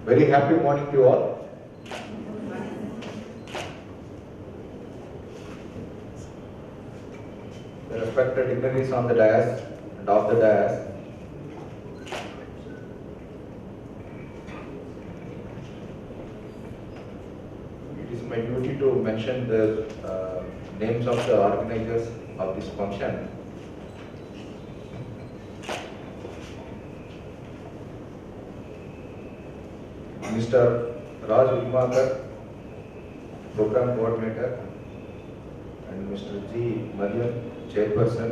Very happy morning to you all. The respected dignitaries on the dais and off the dais. It is my duty to mention the names of the organizers of this function. Mr. Raj Ulmakar, Program Coordinator, and Mr. G. Madhyan, Chairperson,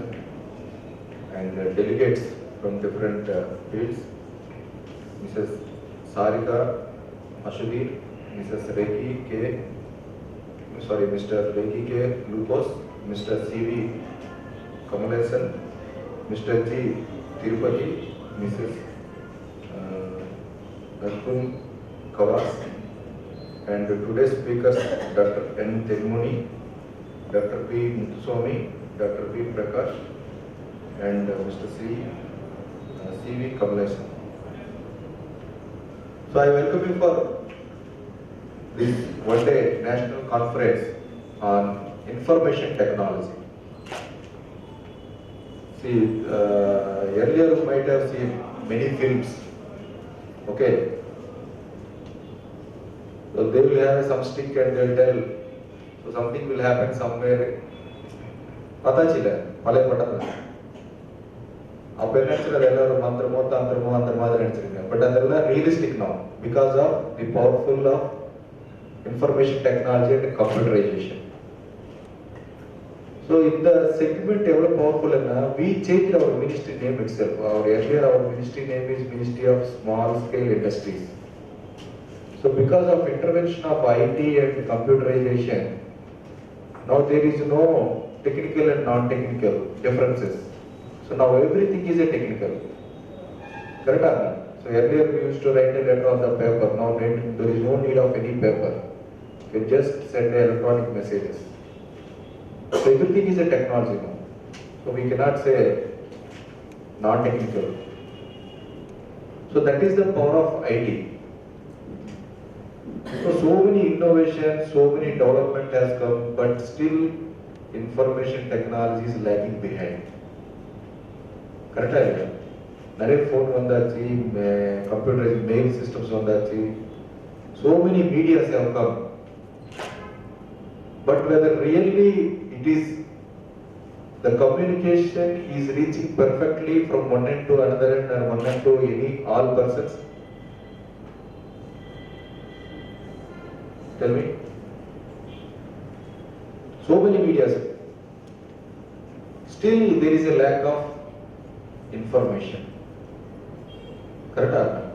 and delegates from different fields, Mrs. Sarika Ashubir, Mrs. Mr. Rekhi K. Lupos, Mr. C.V. Kamalesan, Mr. G. Tirupati, Mrs. Narkun Kawas, and today's speakers, Dr. N. Telmuni, Dr. P. Muthuswamy, Dr. P. Prakash, and Mr. C.V. Kamalesan. So I welcome you for this one-day national conference on information technology. See, earlier you might have seen many films, okay? So they will have some stick and they will tell, so something will happen somewhere. Pata chila, pale patadla. Appo enna mantramo, tantramo, but adella realistic now because of the powerful of information technology and computerization. So in the segment develop powerful, we changed our ministry name itself. Earlier our ministry name is Ministry of Small Scale Industries. So because of intervention of IT and computerization, now there is no technical and non-technical differences. So now everything is a technical. Correct? So earlier we used to write a letter on the paper. Now there is no need of any paper. You can just send electronic messages. So everything is a technology now. So we cannot say non-technical. So that is the power of IT. So many innovations, so many development has come, but still information technology is lagging behind. Correct? Nare phone vandachi, computerized mail systems vandachi. So many medias have come. But whether really it is the communication is reaching perfectly from one end to another end and one end to all persons. Tell me. So many medias. Still there is a lack of information. Correct?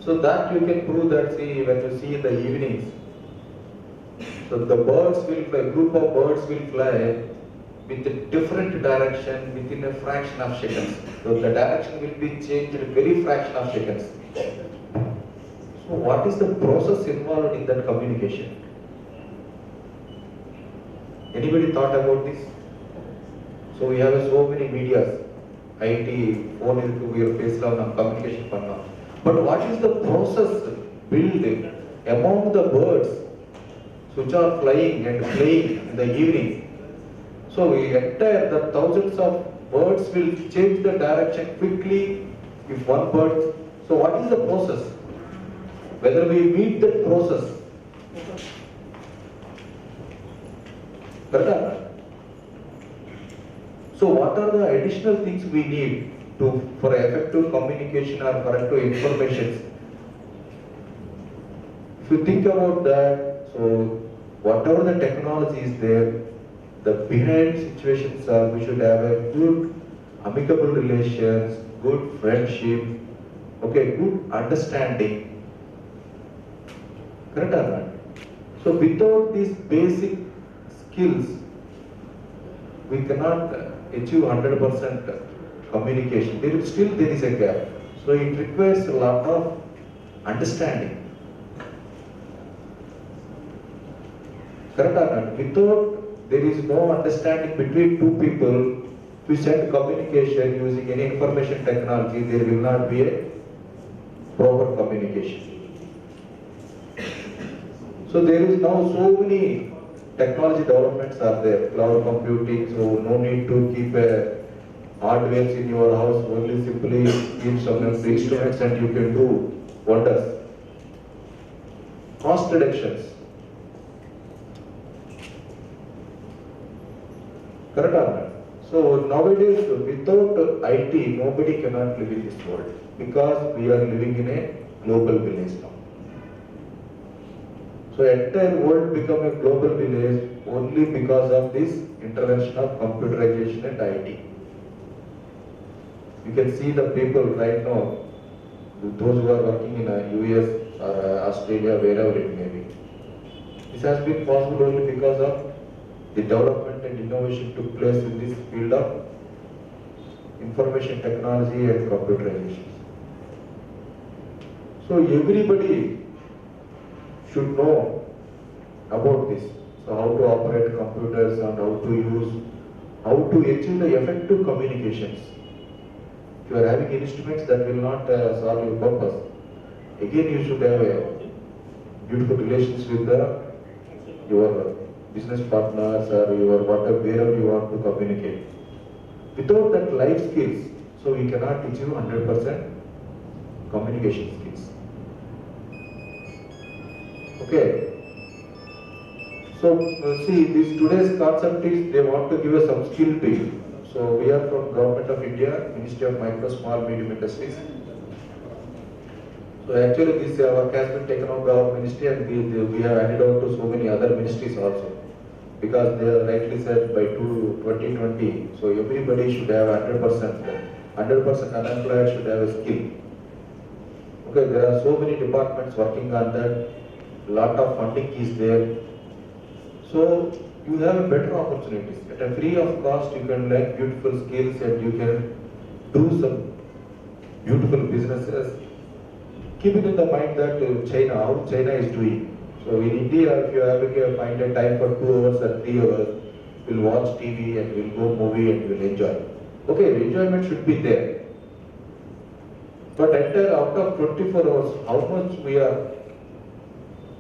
So that you can prove that, see, when you see in the evenings, so the birds will fly, group of birds will fly with a different direction within a fraction of seconds. So the direction will be changed in a very fraction of seconds. So what is the process involved in that communication? Anybody thought about this? So we have so many medias, IT, phone is to your face now, communication panna. But what is the process built among the birds which are flying and playing in the evening? So the thousands of birds will change the direction quickly if one bird. So what is the process? Whether we meet that process. Correct? So what are the additional things we need for effective communication or for effective information? If you think about that, so whatever the technology is there, the behind situations are we should have a good amicable relations, good friendship, okay, good understanding. Correct or not? So without these basic skills, we cannot achieve 100% communication. There is a gap. So it requires a lot of understanding. Correct or not? Without there is no understanding between two people, to send communication using any information technology, there will not be a proper communication. So there is now so many technology developments are there, cloud computing, so no need to keep a hardware in your house, only simply give some of the instruments and you can do wonders. Cost reductions. Correct or not? So nowadays, without IT, nobody cannot live in this world because we are living in a global village now. So entire world become a global village only because of this intervention of computerization and IT. You can see the people right now, those who are working in US or Australia, wherever it may be. This has been possible only because of the development and innovation took place in this field of information technology and computerization. So everybody should know about this. So how to operate computers and how to achieve the effective communications. If you are having instruments that will not solve your purpose, again you should have a beautiful relations with your business partners or your wherever you want to communicate. Without that life skills, so we cannot achieve 100% communication skills. Okay. So see, this today's concept is they want to give us some skill to you. So we are from Government of India, Ministry of Micro, Small, Medium Industries. So actually this work has been taken up by our ministry and we have added on to so many other ministries also. Because they are rightly said by 2020, so everybody should have 100% unemployed should have a skill. Okay, there are so many departments working on that, lot of funding is there. So you have better opportunities. At a free of cost, you can learn beautiful skills and you can do some beautiful businesses. Keep it in the mind that how China is doing. So in India, if you have to find a time for 2 hours or 3 hours, we'll watch TV and we'll go movie and we'll enjoy. Okay, enjoyment should be there. But out of 24 hours, how much we are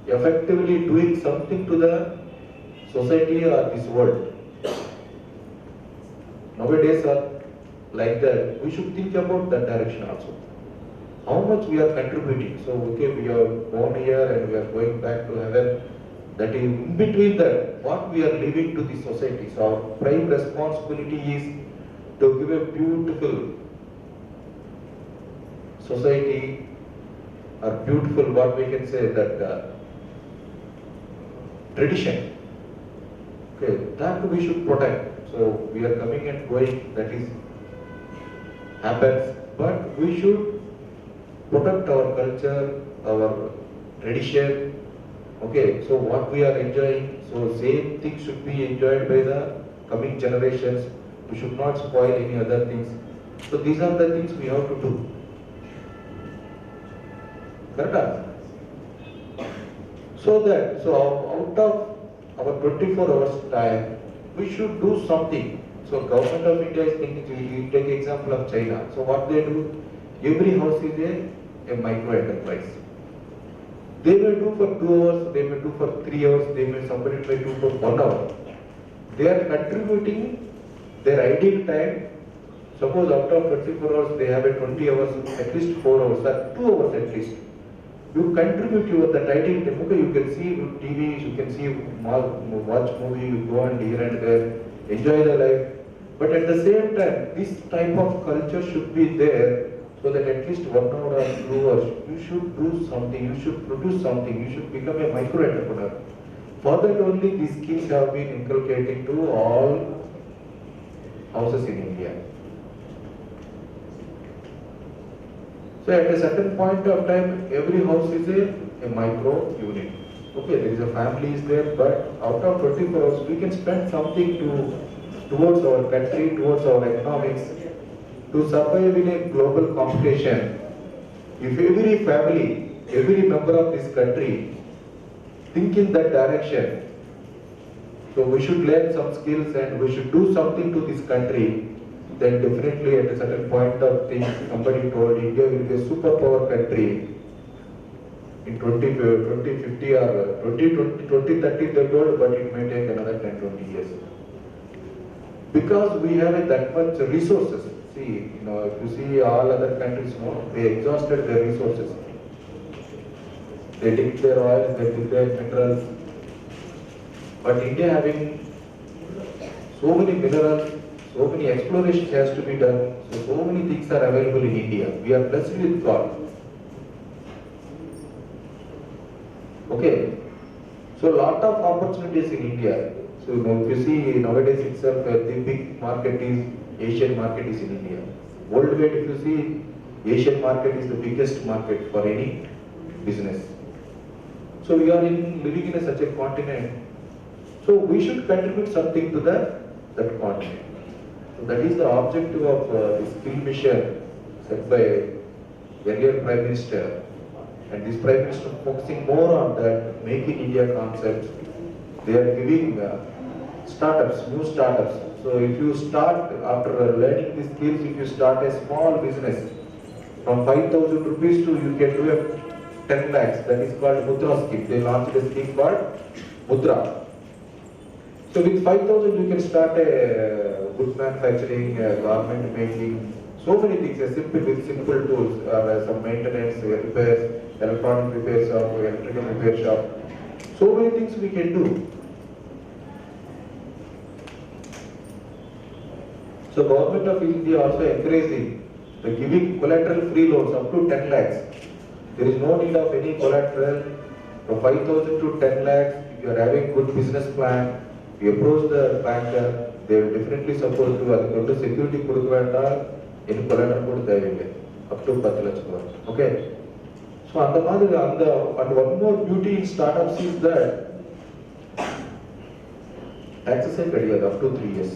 effectively doing something to the society or this world? Nowadays are like that. We should think about that direction also. How much we are contributing. So okay, we are born here and we are going back to heaven. That is in between that, what we are leaving to the society. So our prime responsibility is to give a beautiful society or beautiful, what we can say, that tradition. Okay, that we should protect. So we are coming and going, that is happens, but we should protect our culture, our tradition. Okay, so what we are enjoying, so same thing should be enjoyed by the coming generations. We should not spoil any other things. So these are the things we have to do. Correct? So out of our 24 hours time, we should do something. So Government of India is thinking, you take example of China. So what they do, every house is a micro enterprise. They may do for 2 hours, they may do for 3 hours, somebody may do for 1 hour. They are contributing their ideal time. Suppose out of 24 hours they have a 20 hours, at least 4 hours or 2 hours at least. You contribute your that ideal time. Okay, you can see TV, you can see watch movie, you go and here and there, enjoy the life. But at the same time, this type of culture should be there. So that at least 1 hour or 2 hours, you should do something, you should produce something, you should become a micro-entrepreneur. For that only these skills have been inculcated to all houses in India. So at a certain point of time, every house is a micro unit. Okay, there is a family is there, but out of 24 hours, we can spend something towards our country, towards our economics, to survive in a global competition. If every family, every member of this country think in that direction, so we should learn some skills and we should do something to this country, then definitely at a certain point of things, somebody told India will be a superpower country. in 2050 or 2030 they told, but it may take another 10-20 years. Because we have that much resources. See, if you see all other countries, they exhausted their resources. They dig their oils, they dig their minerals. But India having so many minerals, so many explorations has to be done, so many things are available in India. We are blessed with God. Okay, so a lot of opportunities in India. So if you see nowadays itself, the big market is, Asian market is in India. Worldwide, if you see, Asian market is the biggest market for any business. So we are living in such a continent. So we should contribute something to that continent. So that is the objective of the skill mission set by earlier Prime Minister. And this Prime Minister focusing more on that Make in India concept. They are giving startups, new startups. So if you start, after learning these skills, if you start a small business, from 5,000 rupees to you can do a 10 lakhs, that is called Mudra scheme. They launched a scheme called Mudra. So with 5,000 you can start a good manufacturing, garment making, so many things, with simple tools, some maintenance, repairs, electronic repair shop, electrical repair shop. So many things we can do. So Government of India also encouraging the giving collateral free loans up to 10 lakhs. There is no need of any collateral. From 5,000 to 10 lakhs, if you are having good business plan, you approach the banker, they will definitely support you. That's security in collateral up to 10 lakhs. Okay. So and one more beauty in startups is that taxes are up to 3 years.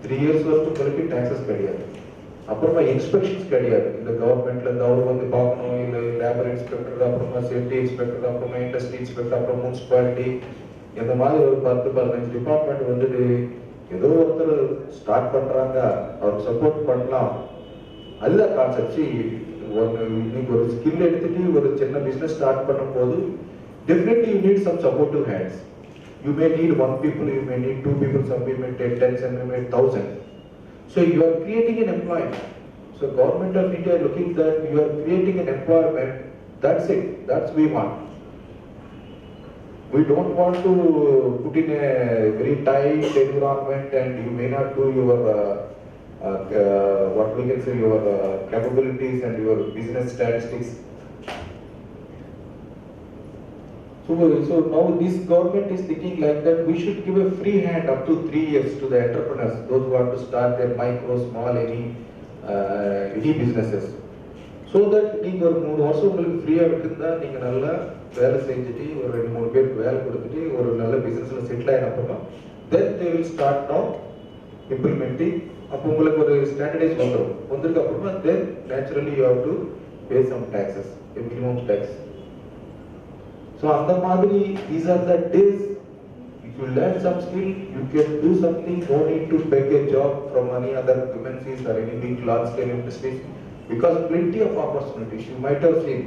3 years வரைக்கும் taxes கிடையாது. அப்புறமா inspections கிடையாது. இந்த கவர்மெண்ட்ல அவர் வந்து பார்க்கணும், இல்லை labour inspector, அப்புறமா சேஃப்டி இன்ஸ்பெக்டர், அப்புறமா இண்டஸ்ட்ரி இன்ஸ்பெக்டர், அப்புறம் முனிசிபாலிட்டி, இந்த மாதிரி ஒரு 10-15 டிபார்ட்மெண்ட் வந்துட்டு ஏதோ ஒருத்தர் ஸ்டார்ட் பண்றாங்க, அவருக்கு சப்போர்ட் பண்ணலாம். அதுதான் கான்செப்ட். இன்னைக்கு ஒரு ஸ்கில் எடுத்துட்டு ஒரு சின்ன பிசினஸ் ஸ்டார்ட் பண்ணும்போது definitely you need some supportive hands. You may need 1 people, you may need 2 people, some people may take 10, some may take 1,000. So you are creating an employment. So Government of India looking that you are creating an employment. That's it. That's we want. We don't want to put in a very tight environment and you may not do your what we can say your capabilities and your business statistics. So now this government is thinking like that we should give a free hand up to 3 years to the entrepreneurs, those who want to start their micro, small, any businesses. So that நீங்க ஒரு 3 வருஷம் உங்களுக்கு ஃப்ரீயா விட்டுருந்தா நீங்க நல்லா வேலை செஞ்சுட்டு ஒரு 2-3 பேருக்கு வேலை கொடுத்துட்டு ஒரு நல்ல பிசினஸ்ல செட்டில் ஆயின அப்புறமா then they will start now implementing. அப்போ உங்களுக்கு ஒரு ஸ்டாண்டர்டைஸ் வந்திருக்கு அப்புறமா then naturally you have to pay some taxes, a minimum tax. So on the Madri, these are the days. If you learn some skill, you can do something. No need to beg a job from any other MNCs or any big large-scale industries, because plenty of opportunities. You might have seen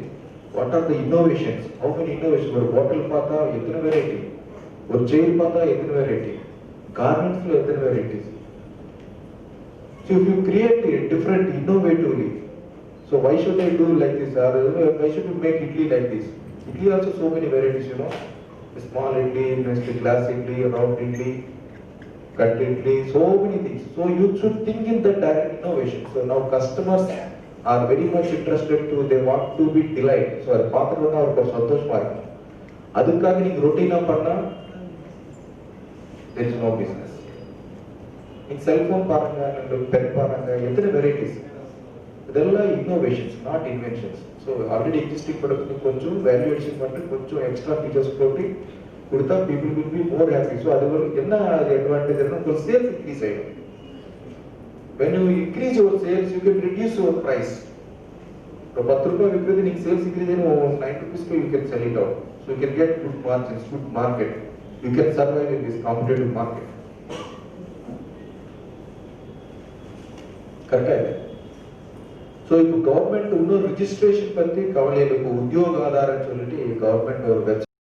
what are the innovations. How many innovations? One bottle pata, etna variety. One chair pata, etna variety. Garments lo etna varieties. So if you create it different, innovatively, so why should I do like this? Or why should you make idli like this? Idli also so many varieties, small idli, glass idli, round idli, cut idli, so many things. So you should think in that direct innovation. So now customers are very much interested to, they want to be delighted. So அது பார்த்துட்டு அவருக்கு ஒரு சந்தோஷமா இருக்கும். அதுக்காக நீங்க ரொட்டீனா பண்ணா there is no business. நீங்க செல்போன் பாருங்க, பென் பாருங்க, எத்தனை வெரைட்டிஸ். இதெல்லாம் innovations, not inventions. So already existing product கொஞ்சம் value addition பண்ணி கொஞ்சம் extra features போட்டு கொடுத்தா people will be more happy. So அது என்ன advantage என்ன, உங்க sales increase ஆயிடும். When you increase your sales, you can reduce your price. இப்போ 10 ரூபாய் விற்கிறது நீங்க sales increase ஆயிடும் 9 rupees you can sell it out. So you can get good margins, good market. You can survive in this competitive market. Correct? So இப்போ government இன்னும் registration பற்றி கவலை இருக்கும். உத்தியோக ஆதாரம் சொல்லிட்டு கவர்மெண்ட் ஒரு வெப்சைட்